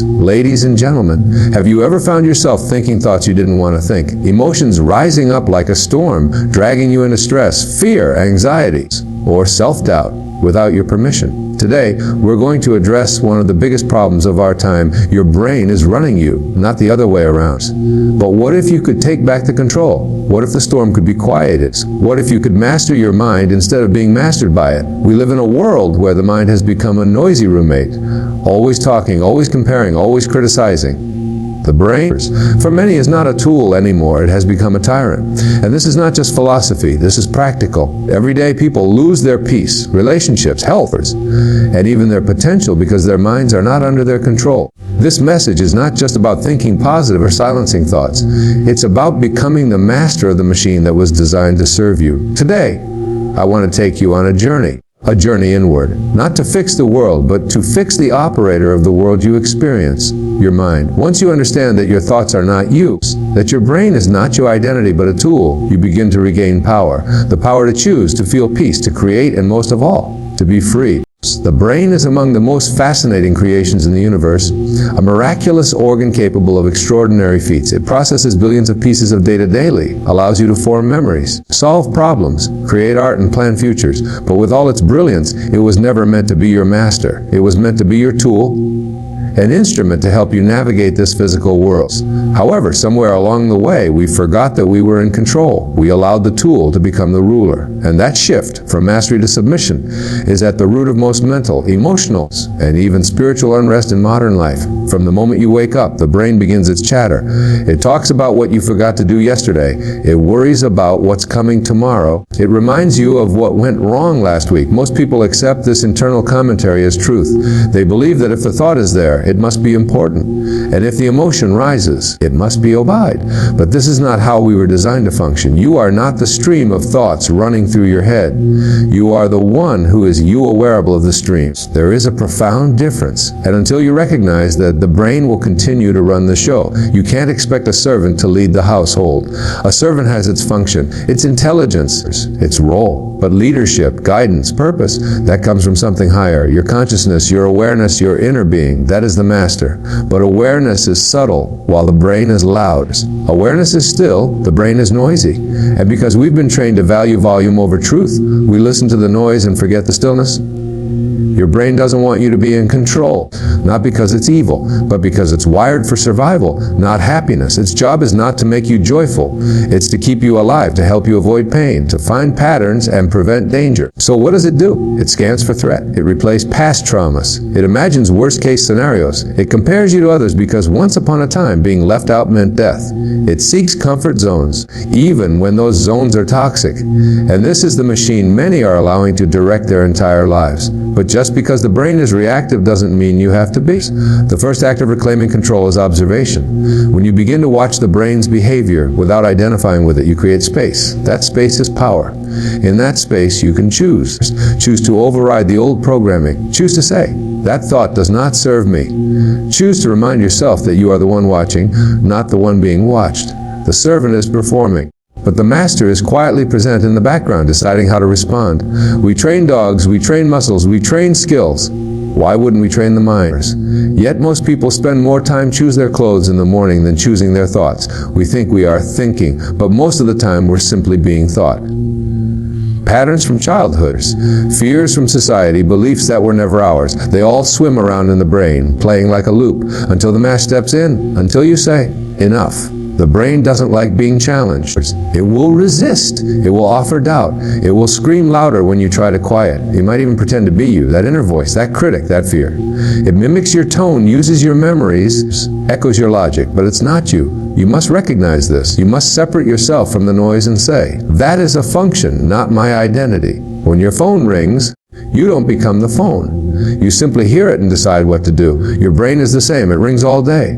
lives. Ladies and gentlemen, have you ever found yourself thinking thoughts you didn't want to think? Emotions rising up like a storm, dragging you into stress, fear, anxiety, or self-doubt without your permission. Today, we're going to address one of the biggest problems of our time. Your brain is running you, not the other way around. But what if you could take back the control? What if the storm could be quieted? What if you could master your mind instead of being mastered by it? We live in a world where the mind has become a noisy roommate, always talking, always comparing, always criticizing. The brain, for many, is not a tool anymore. It has become a tyrant. And this is not just philosophy. This is practical. Everyday people lose their peace, relationships, health, and even their potential because their minds are not under their control. This message is not just about thinking positive or silencing thoughts. It's about becoming the master of the machine that was designed to serve you. Today, I want to take you on a journey inward, not to fix the world, but to fix the operator of the world you experience, your mind. Once you understand that your thoughts are not you, that your brain is not your identity but a tool, you begin to regain power, the power to choose, to feel peace, to create, and most of all, to be free. The brain is among the most fascinating creations in the universe, a miraculous organ capable of extraordinary feats. It processes billions of pieces of data daily, allows you to form memories, solve problems, create art, and plan futures. But with all its brilliance, it was never meant to be your master. It was meant to be your tool, an instrument to help you navigate this physical world. However, somewhere along the way, we forgot that we were in control. We allowed the tool to become the ruler. And that shift from mastery to submission is at the root of most mental, emotional, and even spiritual unrest in modern life. From the moment you wake up, the brain begins its chatter. It talks about what you forgot to do yesterday. It worries about what's coming tomorrow. It reminds you of what went wrong last week. Most people accept this internal commentary as truth. They believe that if the thought is there, it must be important. And if the emotion rises, it must be obeyed. But this is not how we were designed to function. You are not the stream of thoughts running through your head. You are the one who is you-awareable of the streams. There is a profound difference. And until you recognize that, the brain will continue to run the show. You can't expect a servant to lead the household. A servant has its function, its intelligence, its role. But leadership, guidance, purpose, that comes from something higher. Your consciousness, your awareness, your inner being, that is the master. But awareness is subtle, while the brain is loud. Awareness is still, the brain is noisy. And because we've been trained to value volume over truth, we listen to the noise and forget the stillness. Your brain doesn't want you to be in control, not because it's evil, but because it's wired for survival, not happiness. Its job is not to make you joyful. It's to keep you alive, to help you avoid pain, to find patterns and prevent danger. So what does it do? It scans for threat. It replays past traumas. It imagines worst-case scenarios. It compares you to others because once upon a time, being left out meant death. It seeks comfort zones, even when those zones are toxic. And this is the machine many are allowing to direct their entire lives. But just because the brain is reactive doesn't mean you have to be. The first act of reclaiming control is observation. When you begin to watch the brain's behavior without identifying with it, you create space. That space is power. In that space, you can choose. Choose to override the old programming. Choose to say, that thought does not serve me. Choose to remind yourself that you are the one watching, not the one being watched. The servant is performing, but the master is quietly present in the background, deciding how to respond. We train dogs, we train muscles, we train skills. Why wouldn't we train the mind? Yet most people spend more time choosing their clothes in the morning than choosing their thoughts. We think we are thinking, but most of the time we're simply being thought. Patterns from childhood, fears from society, beliefs that were never ours. They all swim around in the brain, playing like a loop, until the master steps in, until you say, enough. The brain doesn't like being challenged. It will resist. It will offer doubt. It will scream louder when you try to quiet. It might even pretend to be you, that inner voice, that critic, that fear. It mimics your tone, uses your memories, echoes your logic, but it's not you. You must recognize this. You must separate yourself from the noise and say, that is a function, not my identity. When your phone rings, you don't become the phone. You simply hear it and decide what to do. Your brain is the same. It rings all day.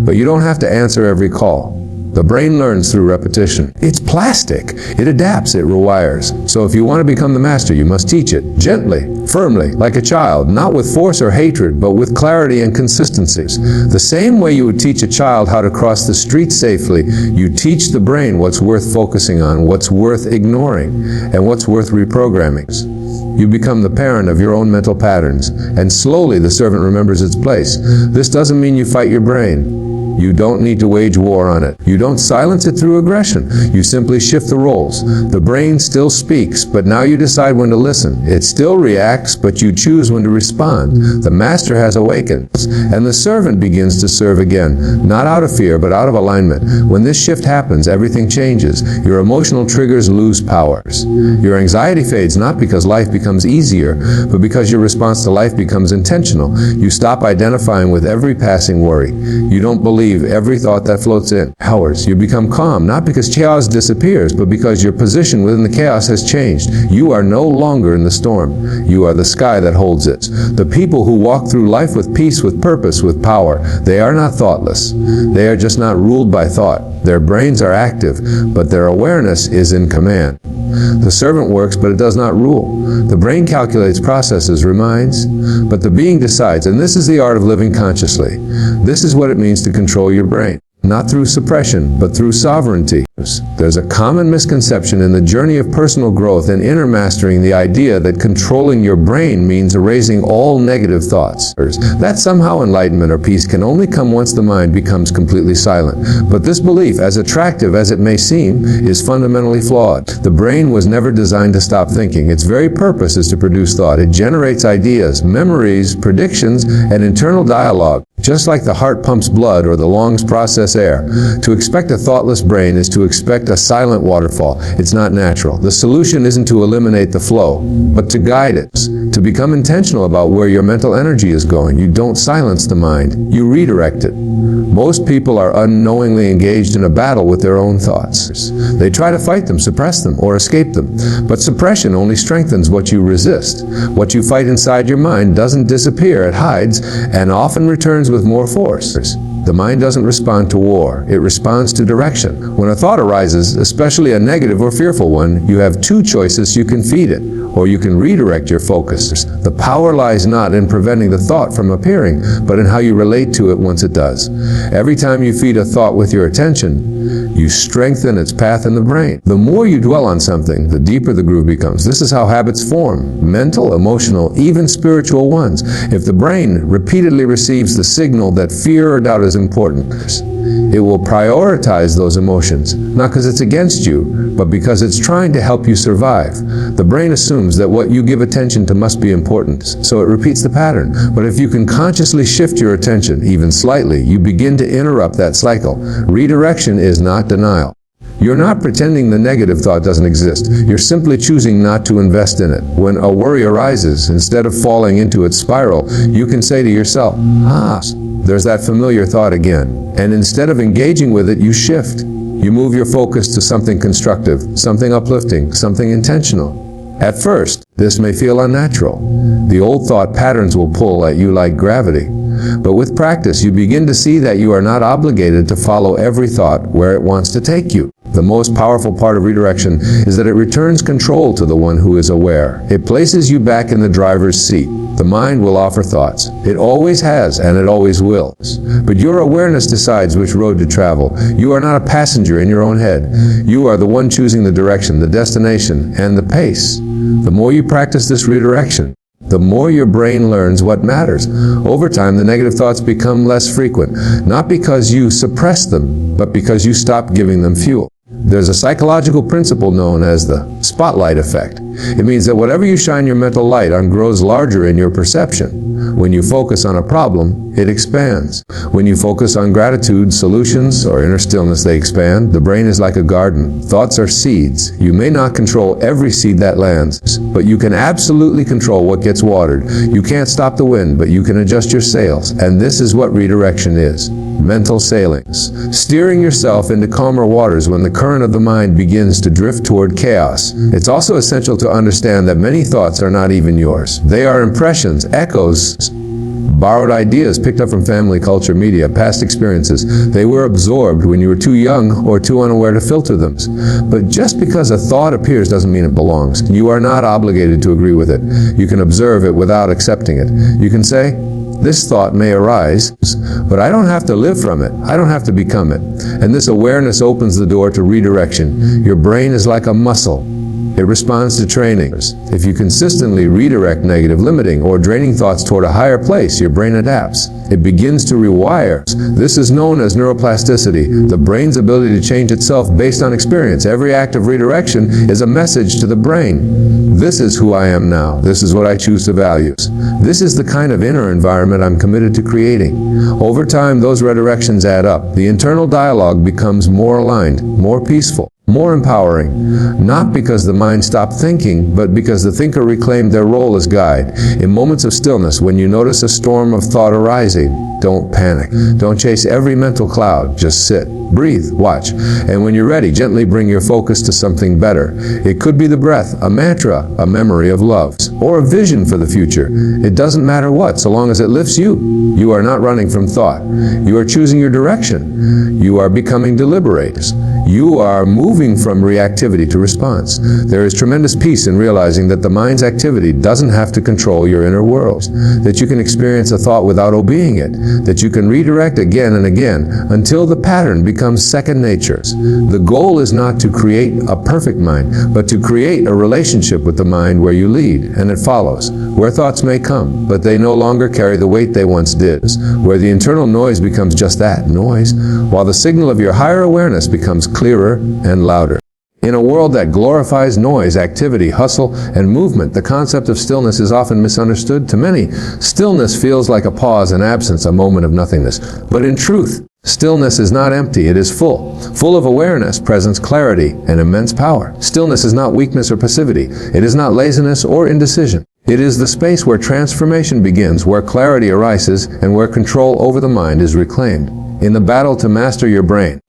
But you don't have to answer every call. The brain learns through repetition. It's plastic. It adapts. It rewires. So if you want to become the master, you must teach it gently, firmly, like a child, not with force or hatred, but with clarity and consistency. The same way you would teach a child how to cross the street safely, you teach the brain what's worth focusing on, what's worth ignoring, and what's worth reprogramming. You become the parent of your own mental patterns, and slowly the servant remembers its place. This doesn't mean you fight your brain. You don't need to wage war on it. You don't silence it through aggression. You simply shift the roles. The brain still speaks, but now you decide when to listen. It still reacts, but you choose when to respond. The master has awakened, and the servant begins to serve again, not out of fear, but out of alignment. When this shift happens, everything changes. Your emotional triggers lose powers. Your anxiety fades not because life becomes easier, but because your response to life becomes intentional. You stop identifying with every passing worry. You don't believe every thought that floats in. Hours. You become calm, not because chaos disappears, but because your position within the chaos has changed. You are no longer in the storm. You are the sky that holds it. The people who walk through life with peace, with purpose, with power, they are not thoughtless. They are just not ruled by thought. Their brains are active, but their awareness is in command. The servant works, but it does not rule. The brain calculates, processes, reminds, but the being decides, and this is the art of living consciously. This is what it means to control your brain. Not through suppression, but through sovereignty. There's a common misconception in the journey of personal growth and inner mastering, the idea that controlling your brain means erasing all negative thoughts. That somehow enlightenment or peace can only come once the mind becomes completely silent. But this belief, as attractive as it may seem, is fundamentally flawed. The brain was never designed to stop thinking. Its very purpose is to produce thought. It generates ideas, memories, predictions, and internal dialogue. Just like the heart pumps blood or the lungs process air, to expect a thoughtless brain is to expect a silent waterfall. It's not natural. The solution isn't to eliminate the flow, but to guide it, to become intentional about where your mental energy is going. You don't silence the mind, you redirect it. Most people are unknowingly engaged in a battle with their own thoughts. They try to fight them, suppress them, or escape them. But suppression only strengthens what you resist. What you fight inside your mind doesn't disappear, it hides, and often returns with more force. The mind doesn't respond to war, it responds to direction. When a thought arises, especially a negative or fearful one, you have two choices: you can feed it, or you can redirect your focus. The power lies not in preventing the thought from appearing, but in how you relate to it once it does. Every time you feed a thought with your attention, you strengthen its path in the brain. The more you dwell on something, the deeper the groove becomes. This is how habits form: mental, emotional, even spiritual ones. If the brain repeatedly receives the signal that fear or doubt is important, it will prioritize those emotions, not because it's against you, but because it's trying to help you survive. The brain assumes that what you give attention to must be important, so it repeats the pattern. But if you can consciously shift your attention, even slightly, you begin to interrupt that cycle. Redirection is not denial. You're not pretending the negative thought doesn't exist. You're simply choosing not to invest in it. When a worry arises, instead of falling into its spiral, you can say to yourself, there's that familiar thought again. And instead of engaging with it, you shift. You move your focus to something constructive, something uplifting, something intentional. At first, this may feel unnatural. The old thought patterns will pull at you like gravity. But with practice, you begin to see that you are not obligated to follow every thought where it wants to take you. The most powerful part of redirection is that it returns control to the one who is aware. It places you back in the driver's seat. The mind will offer thoughts. It always has, and it always will. But your awareness decides which road to travel. You are not a passenger in your own head. You are the one choosing the direction, the destination, and the pace. The more you practice this redirection, the more your brain learns what matters. Over time, the negative thoughts become less frequent, not because you suppress them, but because you stop giving them fuel. There's a psychological principle known as the spotlight effect. It means that whatever you shine your mental light on grows larger in your perception. When you focus on a problem, it expands. When you focus on gratitude, solutions, or inner stillness, they expand. The brain is like a garden. Thoughts are seeds. You may not control every seed that lands, but you can absolutely control what gets watered. You can't stop the wind, but you can adjust your sails. And this is what redirection is. Mental sailings. Steering yourself into calmer waters when the current of the mind begins to drift toward chaos. It's also essential to understand that many thoughts are not even yours. They are impressions, echoes, borrowed ideas picked up from family, culture, media, past experiences. They were absorbed when you were too young or too unaware to filter them. But just because a thought appears doesn't mean it belongs. You are not obligated to agree with it. You can observe it without accepting it. You can say, this thought may arise, but I don't have to live from it. I don't have to become it. And this awareness opens the door to redirection. Your brain is like a muscle. It responds to trainings. If you consistently redirect negative, limiting, or draining thoughts toward a higher place, your brain adapts. It begins to rewire. This is known as neuroplasticity, the brain's ability to change itself based on experience. Every act of redirection is a message to the brain. This is who I am now. This is what I choose to value. This is the kind of inner environment I'm committed to creating. Over time, those redirections add up. The internal dialogue becomes more aligned, more peaceful, more empowering, not because the mind stopped thinking, but because the thinker reclaimed their role as guide. In moments of stillness, when you notice a storm of thought arising, don't panic. Don't chase every mental cloud. Just sit, breathe, watch, and when you're ready, gently bring your focus to something better. It could be the breath, a mantra, a memory of love, or a vision for the future. It doesn't matter what, so long as it lifts you. You are not running from thought. You are choosing your direction. You are becoming deliberate. You are moving from reactivity to response. There is tremendous peace in realizing that the mind's activity doesn't have to control your inner world, that you can experience a thought without obeying it, that you can redirect again and again until the pattern becomes second nature. The goal is not to create a perfect mind, but to create a relationship with the mind where you lead and it follows, where thoughts may come, but they no longer carry the weight they once did, where the internal noise becomes just that, noise, while the signal of your higher awareness becomes clearer and louder. In a world that glorifies noise, activity, hustle, and movement, the concept of stillness is often misunderstood. To many, stillness feels like a pause, an absence, a moment of nothingness. But in truth, stillness is not empty, it is full of awareness, presence, clarity, and immense power. Stillness is not weakness or passivity. It is not laziness or indecision. It is the space where transformation begins, where clarity arises, and where control over the mind is reclaimed. In the battle to master your brain,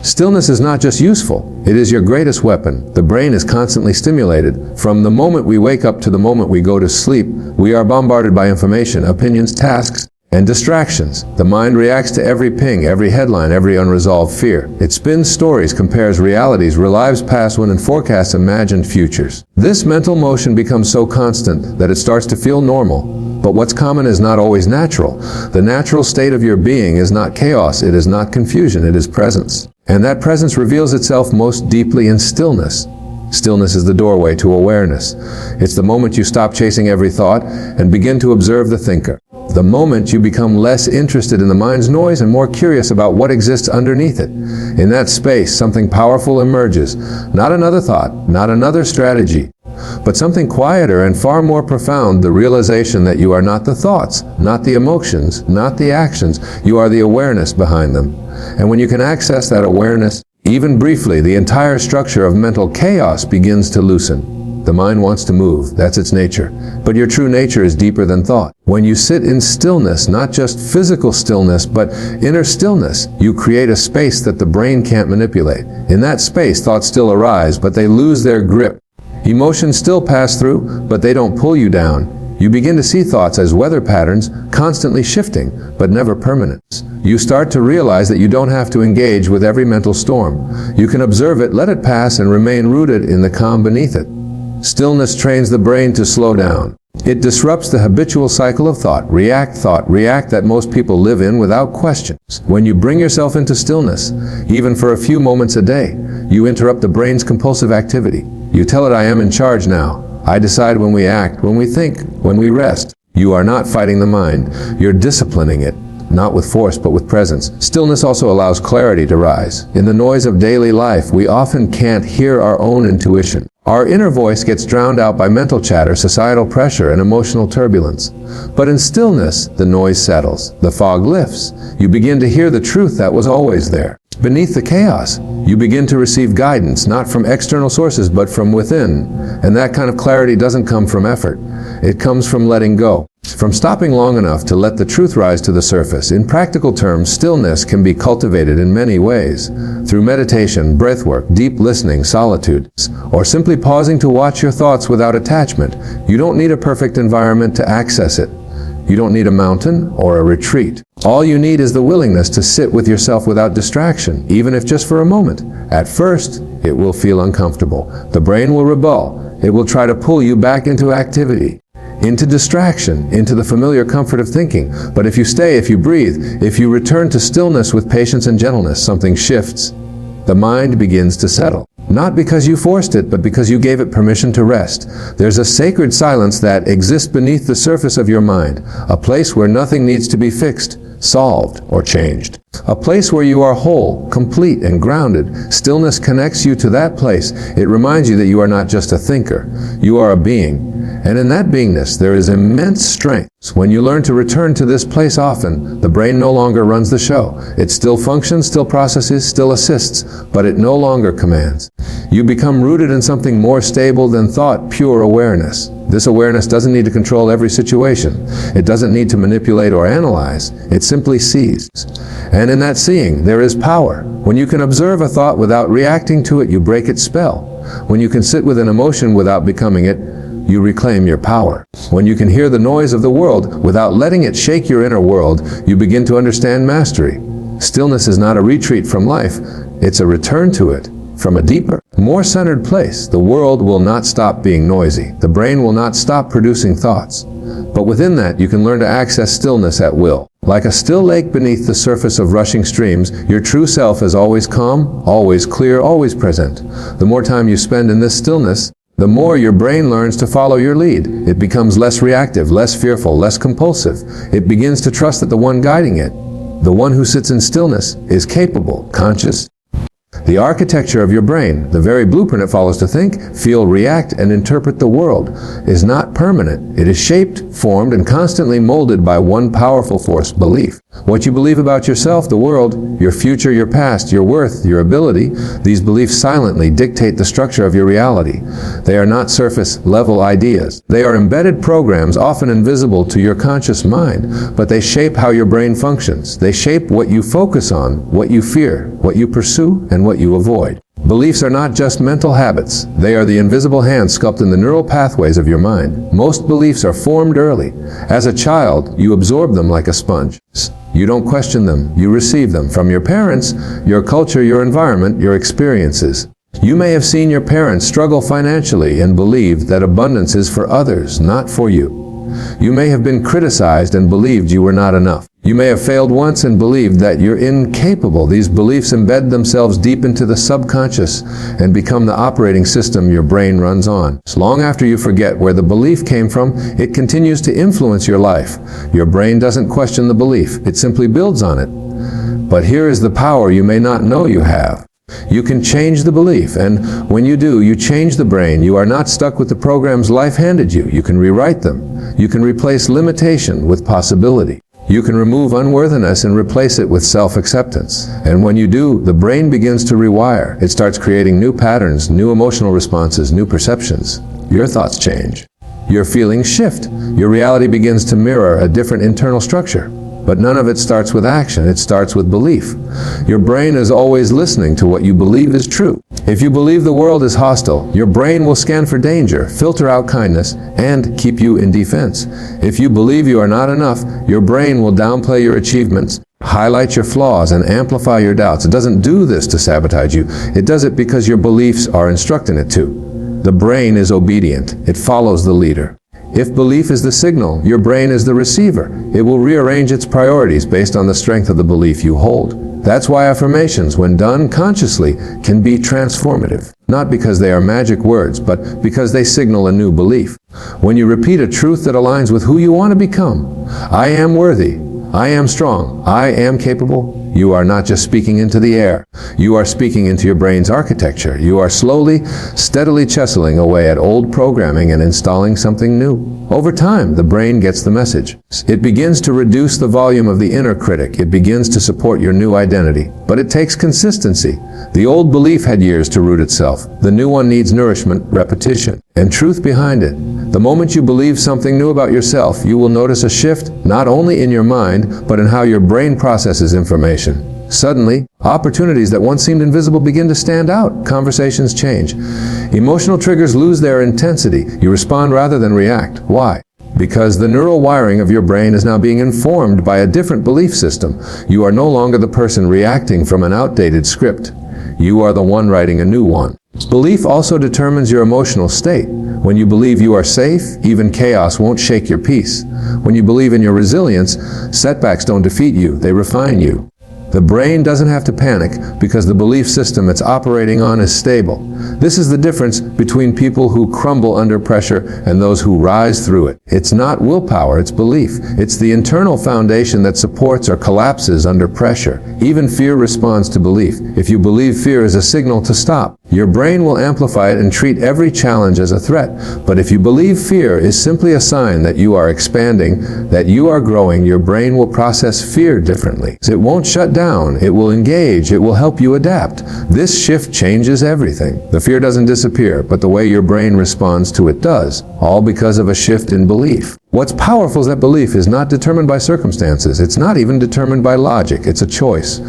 stillness is not just useful, it is your greatest weapon. The brain is constantly stimulated. From the moment we wake up to the moment we go to sleep, we are bombarded by information, opinions, tasks, and distractions. The mind reacts to every ping, every headline, every unresolved fear. It spins stories, compares realities, relives past when and forecasts imagined futures. This mental motion becomes so constant that it starts to feel normal. But what's common is not always natural. The natural state of your being is not chaos, it is not confusion, it is presence. And that presence reveals itself most deeply in stillness. Stillness is the doorway to awareness. It's the moment you stop chasing every thought and begin to observe the thinker. The moment you become less interested in the mind's noise and more curious about what exists underneath it. In that space, something powerful emerges. Not another thought, not another strategy, but something quieter and far more profound, the realization that you are not the thoughts, not the emotions, not the actions. You are the awareness behind them. And when you can access that awareness, even briefly, the entire structure of mental chaos begins to loosen. The mind wants to move, that's its nature. But your true nature is deeper than thought. When you sit in stillness, not just physical stillness, but inner stillness, you create a space that the brain can't manipulate. In that space, thoughts still arise, but they lose their grip. Emotions still pass through, but they don't pull you down. You begin to see thoughts as weather patterns, constantly shifting, but never permanent. You start to realize that you don't have to engage with every mental storm. You can observe it, let it pass, and remain rooted in the calm beneath it. Stillness trains the brain to slow down. It disrupts the habitual cycle of thought, react, that most people live in without questions. When you bring yourself into stillness, even for a few moments a day, you interrupt the brain's compulsive activity. You tell it, I am in charge now. I decide when we act, when we think, when we rest. You are not fighting the mind. You're disciplining it, not with force, but with presence. Stillness also allows clarity to rise. In the noise of daily life, we often can't hear our own intuition. Our inner voice gets drowned out by mental chatter, societal pressure, and emotional turbulence. But in stillness, the noise settles. The fog lifts. You begin to hear the truth that was always there. Beneath the chaos, you begin to receive guidance, not from external sources, but from within. And that kind of clarity doesn't come from effort. It comes from letting go, from stopping long enough to let the truth rise to the surface. In practical terms, stillness can be cultivated in many ways. Through meditation, breathwork, deep listening, solitude, or simply pausing to watch your thoughts without attachment. You don't need a perfect environment to access it. You don't need a mountain or a retreat. All you need is the willingness to sit with yourself without distraction, even if just for a moment. At first, it will feel uncomfortable. The brain will rebel. It will try to pull you back into activity, into distraction, into the familiar comfort of thinking. But if you stay, if you breathe, if you return to stillness with patience and gentleness, something shifts. The mind begins to settle. Not because you forced it, but because you gave it permission to rest. There's a sacred silence that exists beneath the surface of your mind, a place where nothing needs to be fixed, solved, or changed. A place where you are whole, complete, and grounded. Stillness connects you to that place. It reminds you that you are not just a thinker. You are a being. And in that beingness, there is immense strength. When you learn to return to this place often, the brain no longer runs the show. It still functions, still processes, still assists, but it no longer commands. You become rooted in something more stable than thought, pure awareness. This awareness doesn't need to control every situation. It doesn't need to manipulate or analyze. It simply sees. And in that seeing, there is power. When you can observe a thought without reacting to it, you break its spell. When you can sit with an emotion without becoming it, you reclaim your power. When you can hear the noise of the world without letting it shake your inner world, you begin to understand mastery. Stillness is not a retreat from life, it's a return to it. From a deeper, more centered place, the world will not stop being noisy. The brain will not stop producing thoughts. But within that, you can learn to access stillness at will. Like a still lake beneath the surface of rushing streams, your true self is always calm, always clear, always present. The more time you spend in this stillness, the more your brain learns to follow your lead. It becomes less reactive, less fearful, less compulsive. It begins to trust that the one guiding it, the one who sits in stillness, is capable, conscious. The architecture of your brain, the very blueprint it follows to think, feel, react, and interpret the world, is not permanent. It is shaped, formed, and constantly molded by one powerful force, belief. What you believe about yourself, the world, your future, your past, your worth, your ability, these beliefs silently dictate the structure of your reality. They are not surface-level ideas. They are embedded programs, often invisible to your conscious mind, but they shape how your brain functions. They shape what you focus on, what you fear, what you pursue, and what you avoid. Beliefs are not just mental habits. They are the invisible hands sculpted in the neural pathways of your mind. Most beliefs are formed early. As a child, you absorb them like a sponge. You don't question them. You receive them from your parents, your culture, your environment, your experiences. You may have seen your parents struggle financially and believed that abundance is for others, not for you. You may have been criticized and believed you were not enough. You may have failed once and believed that you're incapable. These beliefs embed themselves deep into the subconscious and become the operating system your brain runs on. Long after you forget where the belief came from, it continues to influence your life. Your brain doesn't question the belief, it simply builds on it. But here is the power you may not know you have. You can change the belief, and when you do, you change the brain. You are not stuck with the programs life handed you. You can rewrite them. You can replace limitation with possibility. You can remove unworthiness and replace it with self-acceptance. And when you do, the brain begins to rewire. It starts creating new patterns, new emotional responses, new perceptions. Your thoughts change. Your feelings shift. Your reality begins to mirror a different internal structure. But none of it starts with action, it starts with belief. Your brain is always listening to what you believe is true. If you believe the world is hostile, your brain will scan for danger, filter out kindness, and keep you in defense. If you believe you are not enough, your brain will downplay your achievements, highlight your flaws, and amplify your doubts. It doesn't do this to sabotage you. It does it because your beliefs are instructing it to. The brain is obedient. It follows the leader. If belief is the signal, your brain is the receiver. It will rearrange its priorities based on the strength of the belief you hold. That's why affirmations, when done consciously, can be transformative. Not because they are magic words, but because they signal a new belief. When you repeat a truth that aligns with who you want to become, I am worthy, I am strong, I am capable, you are not just speaking into the air. You are speaking into your brain's architecture. You are slowly, steadily chiseling away at old programming and installing something new. Over time, the brain gets the message. It begins to reduce the volume of the inner critic. It begins to support your new identity. But it takes consistency. The old belief had years to root itself. The new one needs nourishment, repetition, and truth behind it. The moment you believe something new about yourself, you will notice a shift not only in your mind, but in how your brain processes information. Suddenly, opportunities that once seemed invisible begin to stand out. Conversations change. Emotional triggers lose their intensity. You respond rather than react. Why? Because the neural wiring of your brain is now being informed by a different belief system. You are no longer the person reacting from an outdated script. You are the one writing a new one. Belief also determines your emotional state. When you believe you are safe, even chaos won't shake your peace. When you believe in your resilience, setbacks don't defeat you, they refine you. The brain doesn't have to panic because the belief system it's operating on is stable. This is the difference between people who crumble under pressure and those who rise through it. It's not willpower, it's belief. It's the internal foundation that supports or collapses under pressure. Even fear responds to belief. If you believe fear is a signal to stop, your brain will amplify it and treat every challenge as a threat. But if you believe fear is simply a sign that you are expanding, that you are growing, your brain will process fear differently. It won't shut down, it will engage, it will help you adapt. This shift changes everything. The fear doesn't disappear, but the way your brain responds to it does, all because of a shift in belief. What's powerful is that belief is not determined by circumstances. It's not even determined by logic. It's a choice,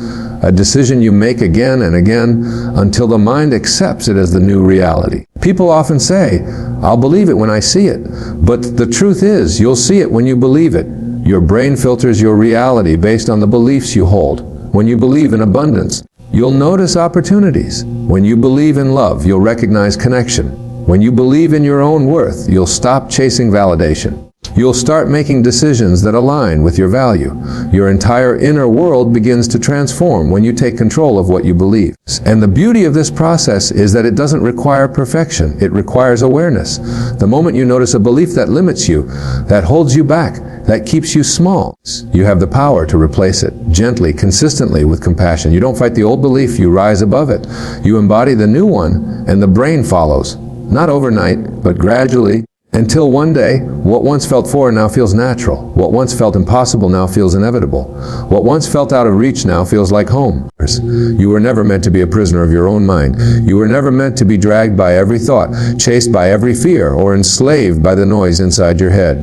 a decision you make again and again until the mind accepts it as the new reality. People often say, "I'll believe it when I see it." But the truth is, you'll see it when you believe it. Your brain filters your reality based on the beliefs you hold. When you believe in abundance, you'll notice opportunities. When you believe in love, you'll recognize connection. When you believe in your own worth, you'll stop chasing validation. You'll start making decisions that align with your value. Your entire inner world begins to transform when you take control of what you believe. And the beauty of this process is that it doesn't require perfection. It requires awareness. The moment you notice a belief that limits you, that holds you back, that keeps you small, you have the power to replace it, gently, consistently, with compassion. You don't fight the old belief, you rise above it. You embody the new one, and the brain follows. Not overnight, but gradually, until one day, what once felt foreign now feels natural. What once felt impossible now feels inevitable. What once felt out of reach now feels like home. You were never meant to be a prisoner of your own mind. You were never meant to be dragged by every thought, chased by every fear, or enslaved by the noise inside your head.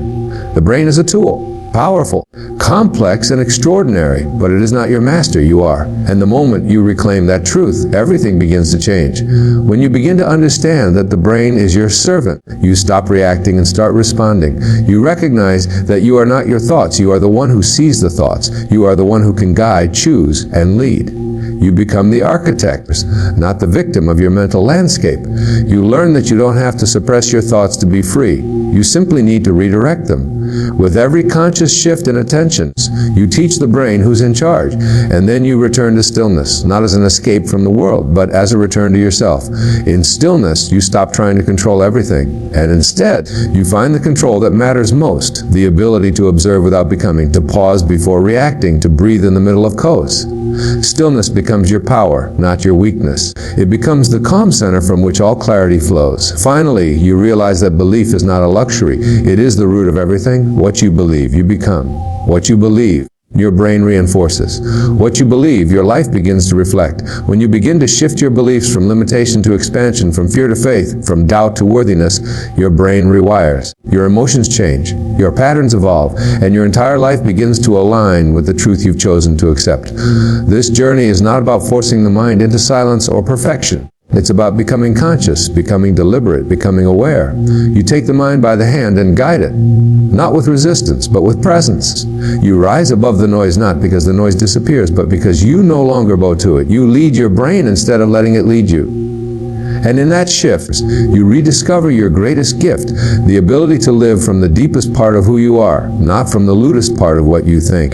The brain is a tool. Powerful, complex, and extraordinary, but it is not your master, you are. And the moment you reclaim that truth, everything begins to change. When you begin to understand that the brain is your servant, you stop reacting and start responding. You recognize that you are not your thoughts, you are the one who sees the thoughts. You are the one who can guide, choose, and lead. You become the architect, not the victim of your mental landscape. You learn that you don't have to suppress your thoughts to be free. You simply need to redirect them. With every conscious shift in attentions, you teach the brain who's in charge, and then you return to stillness, not as an escape from the world, but as a return to yourself. In stillness, you stop trying to control everything, and instead, you find the control that matters most, the ability to observe without becoming, to pause before reacting, to breathe in the middle of chaos. Stillness becomes your power, not your weakness. It becomes the calm center from which all clarity flows. Finally, you realize that belief is not a luxury. It is the root of everything. What you believe, you become. What you believe, your brain reinforces. What you believe, your life begins to reflect. When you begin to shift your beliefs from limitation to expansion, from fear to faith, from doubt to worthiness, your brain rewires. Your emotions change, your patterns evolve, and your entire life begins to align with the truth you've chosen to accept. This journey is not about forcing the mind into silence or perfection. It's about becoming conscious, becoming deliberate, becoming aware. You take the mind by the hand and guide it, not with resistance, but with presence. You rise above the noise not because the noise disappears, but because you no longer bow to it. You lead your brain instead of letting it lead you. And in that shift, you rediscover your greatest gift, the ability to live from the deepest part of who you are, not from the loudest part of what you think.